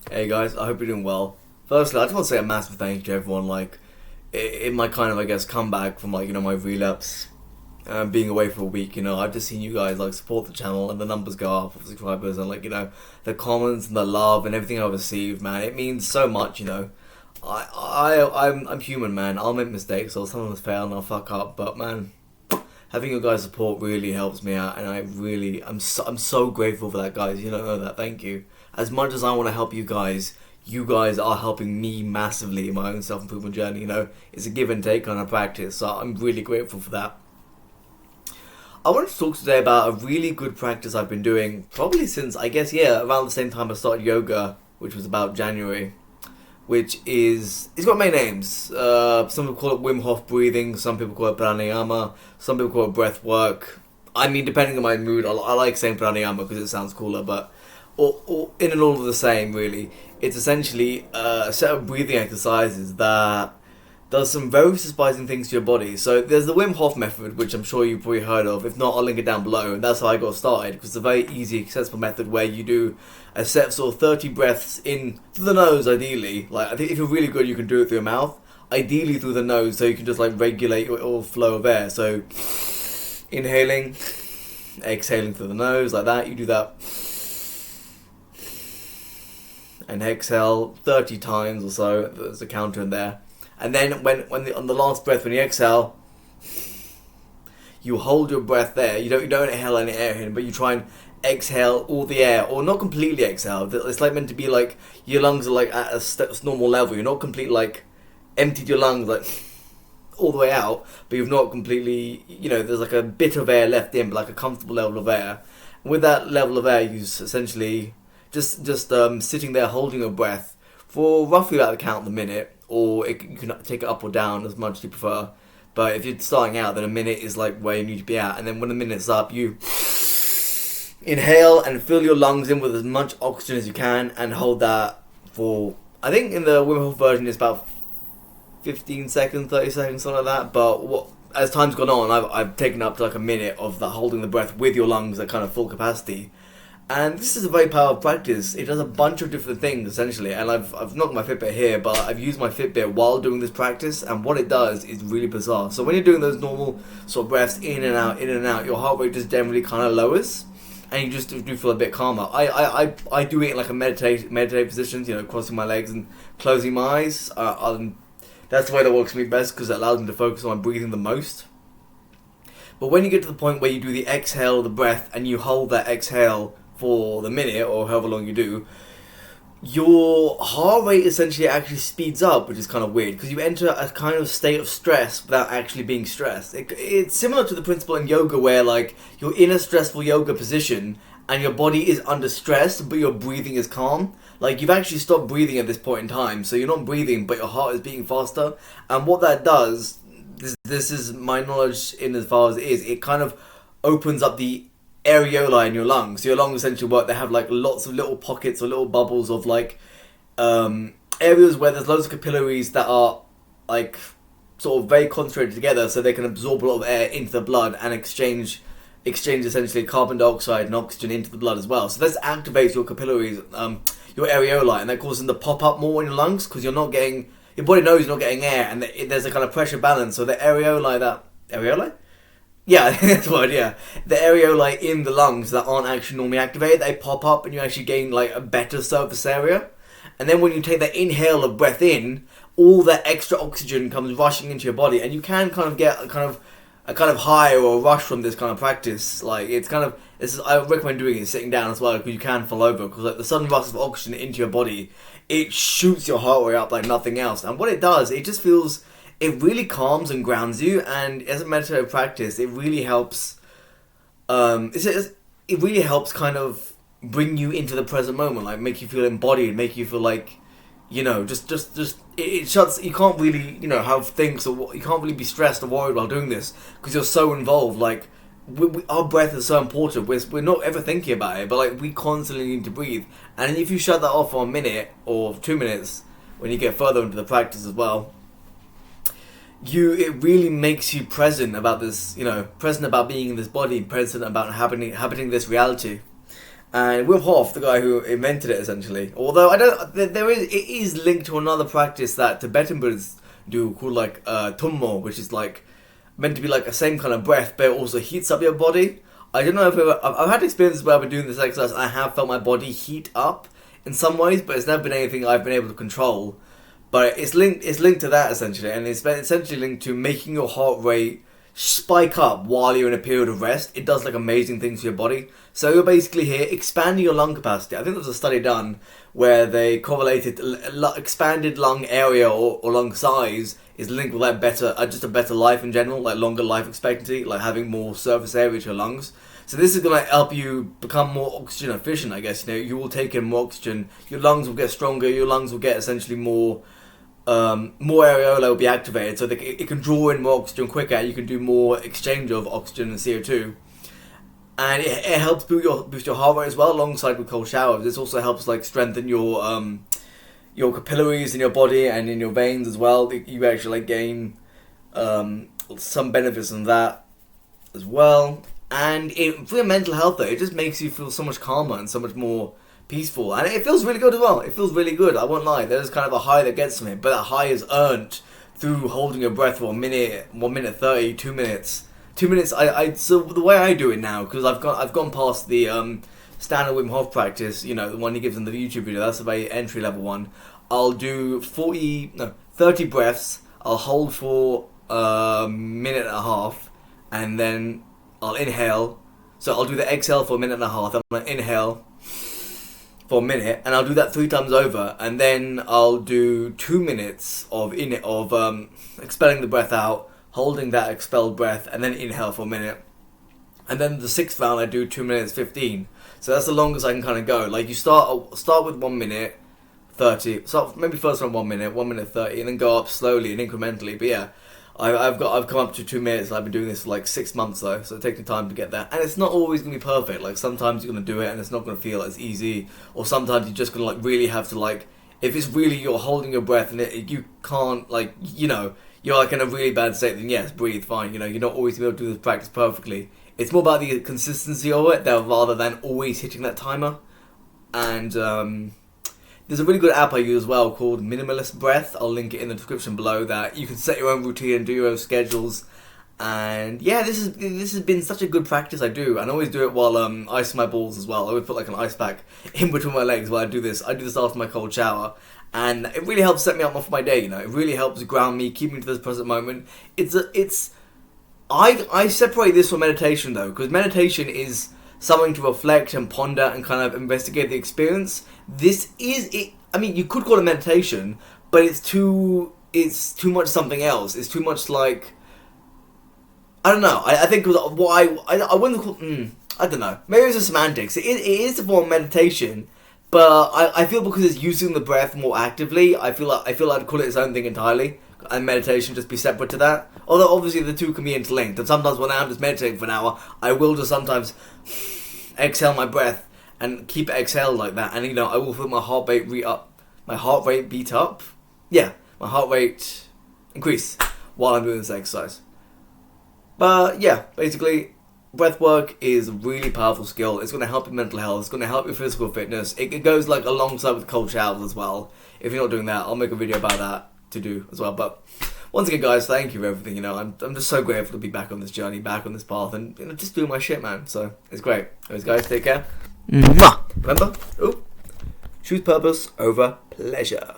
Hey guys, I hope you're doing well. Firstly, I just want to say a massive thank you to everyone. In my kind of, I guess, comeback from my relapse, being away for a week. I've just seen you guys support the channel and the numbers go up of subscribers and the comments and the love and everything I've received. Man, it means so much. I'm human, man. I'll make mistakes. I'll sometimes fail and I'll fuck up. But man, having your guys' support really helps me out, and I'm so grateful for that, guys. You don't know that. Thank you. As much as I want to help you guys are helping me massively in my own self improvement journey. It's a give and take kind of practice, so I'm really grateful for that. I wanted to talk today about a really good practice I've been doing probably since, I guess, around the same time I started yoga, which was about January. It's got many names. Some people call it Wim Hof breathing, some people call it pranayama, some people call it breathwork. I mean, depending on my mood, I like saying pranayama because it sounds cooler, but or in and all of the same, really. It's essentially a set of breathing exercises that does some very surprising things to your body. So there's the Wim Hof method, which I'm sure you've probably heard of. If not, I'll link it down below. And that's how I got started, because it's a very easy, accessible method where you do a set of sort of 30 breaths in through the nose, ideally. I think if you're really good, you can do it through your mouth. Ideally through the nose, so you can just regulate your flow of air. So inhaling, exhaling through the nose, like that. You do that. And exhale 30 times or so. There's a counter in there. And then on the last breath, when you exhale, you hold your breath there. You don't inhale any air in, but you try and exhale all the air, or not completely exhale. It's meant to be your lungs are at a normal level. You're not completely emptied your lungs all the way out, but you've not completely, there's a bit of air left in, but a comfortable level of air. And with that level of air, you essentially just sitting there holding your breath for roughly about the count of the minute, or you can take it up or down as much as you prefer. But if you're starting out, then a minute is where you need to be at, and then when the minute's up, you inhale and fill your lungs in with as much oxygen as you can, and hold that for, I think in the Wim Hof version it's about 15 seconds, 30 seconds, something like that. But as time's gone on, I've taken up to a minute of the holding the breath with your lungs at kind of full capacity. And this is a very powerful practice. It does a bunch of different things, essentially. And I've not got my Fitbit here, but I've used my Fitbit while doing this practice. And what it does is really bizarre. So when you're doing those normal sort of breaths in and out, your heart rate just generally kind of lowers. And you just do feel a bit calmer. I do it in a meditative position, crossing my legs and closing my eyes. That's the way that works for me best, because it allows me to focus on my breathing the most. But when you get to the point where you do the exhale, the breath, and you hold that exhale for the minute or however long you do, your heart rate essentially actually speeds up, which is kind of weird, because you enter a kind of state of stress without actually being stressed. It's similar to the principle in yoga where you're in a stressful yoga position and your body is under stress, but your breathing is calm. You've actually stopped breathing at this point in time, so you're not breathing, but your heart is beating faster. And what that does, this is my knowledge in as far as it is, it kind of opens up the areola in your lungs. So your lungs essentially work. They have lots of little pockets or little bubbles of areas where there's loads of capillaries that are sort of very concentrated together, so they can absorb a lot of air into the blood and exchange essentially carbon dioxide and oxygen into the blood as well. So this activates your capillaries, your areola, and that causes them to pop up more in your lungs, because your body knows you're not getting air, and there's a kind of pressure balance. So the areola. Yeah, that's the word, yeah. The areolae in the lungs that aren't actually normally activated, they pop up and you actually gain a better surface area. And then when you take that inhale of breath in, all that extra oxygen comes rushing into your body, and you can kind of get a kind of high or a rush from this kind of practice. I recommend doing it sitting down as well, because you can fall over, because the sudden rush of oxygen into your body, it shoots your heart rate up like nothing else. And what it does, it really calms and grounds you, and as a meditative practice, it really helps. It really helps kind of bring you into the present moment, make you feel embodied, make you feel it shuts. You can't really have things, or you can't really be stressed or worried while doing this, because you're so involved. Our breath is so important. We're not ever thinking about it, but we constantly need to breathe. And if you shut that off for a minute or 2 minutes, when you get further into the practice as well, it really makes you present about this, present about being in this body, present about inhabiting this reality. And Wim Hof, the guy who invented it essentially, although it is linked to another practice that Tibetan Buddhists do called like Tummo, which is like meant to be like the same kind of breath, but it also heats up your body. I don't know if I've had experiences where I've been doing this exercise and I have felt my body heat up in some ways, but it's never been anything I've been able to control. But it's linked to that essentially, and it's essentially linked to making your heart rate spike up while you're in a period of rest. It does like amazing things for your body. So you're basically here expanding your lung capacity. I think there was a study done where they correlated expanded lung area or lung size is linked with like better, just a better life in general, like longer life expectancy, like having more surface area to your lungs. So this is going to help you become more oxygen efficient, I guess. You know, you will take in more oxygen, your lungs will get stronger, your lungs will get essentially more areola will be activated, so it can draw in more oxygen quicker. You can do more exchange of oxygen and CO2, and it helps boost your heart rate as well, alongside with cold showers. This also helps like strengthen your capillaries in your body and in your veins as well. You actually like gain some benefits from that as well. And for your mental health though, it just makes you feel so much calmer and so much more peaceful, and it feels really good as well. It feels really good, I won't lie. There's kind of a high that gets from it, but that high is earned through holding your breath for 1 minute, 1:30, 2 minutes. 2 minutes, so the way I do it now, because I've gone past the standard Wim Hof practice, you know, the one he gives in the YouTube video, that's a very entry level one. I'll do 30 breaths, I'll hold for a minute and a half, and then I'll inhale. So I'll do the exhale for a minute and a half, I'm going to inhale for a minute, and I'll do that 3 times over, and then I'll do 2 minutes of expelling the breath out, holding that expelled breath, and then inhale for a minute. And then the 6th round I do 2 minutes 15. So that's the longest I can kind of go. Like you start with 1 minute 30. So maybe first round 1 minute, 1 minute 30, and then go up slowly and incrementally. But yeah, I've come up to 2 minutes. I've been doing this for like 6 months though, so it takes me time to get there. And it's not always gonna be perfect. Like sometimes you're gonna do it and it's not gonna feel as easy, or sometimes you're just gonna like really have to like, if it's really you're holding your breath and you can't like, you know, you're like in a really bad state, then yes, breathe, fine. You know, you're not always gonna be able to do this practice perfectly. It's more about the consistency of it rather than always hitting that timer. And there's a really good app I use as well called Minimalist Breath. I'll link it in the description below, that you can set your own routine and do your own schedules. And yeah, this has been such a good practice I do. And I always do it while icing my balls as well. I always put like an ice pack in between my legs while I do this. I do this after my cold shower. And it really helps set me up for my day, you know. It really helps ground me, keep me to this present moment. I separate this from meditation though, because meditation is something to reflect and ponder and kind of investigate the experience. This is it. I mean, you could call it meditation, but it's too much something else. It's too much like, I don't know. I think I wouldn't call. I don't know. Maybe it's just semantics. It is a form of meditation, but I feel because it's using the breath more actively, I feel I'd call it its own thing entirely, and meditation just be separate to that. Although obviously the two can be interlinked, and sometimes when I'm just meditating for an hour, I will just sometimes exhale my breath and keep it exhaled like that, and you know, I will feel my heart rate beat up. Yeah, my heart rate increase while I'm doing this exercise. But yeah, basically, breathwork is a really powerful skill. It's going to help your mental health. It's going to help your physical fitness. It goes like alongside with cold showers as well. If you're not doing that, I'll make a video about that to do as well. But once again, guys, thank you for everything. You know, I'm just so grateful to be back on this journey, back on this path, and you know, just doing my shit, man. So it's great. Anyways, guys, take care. Mwah! Remember, choose purpose over pleasure.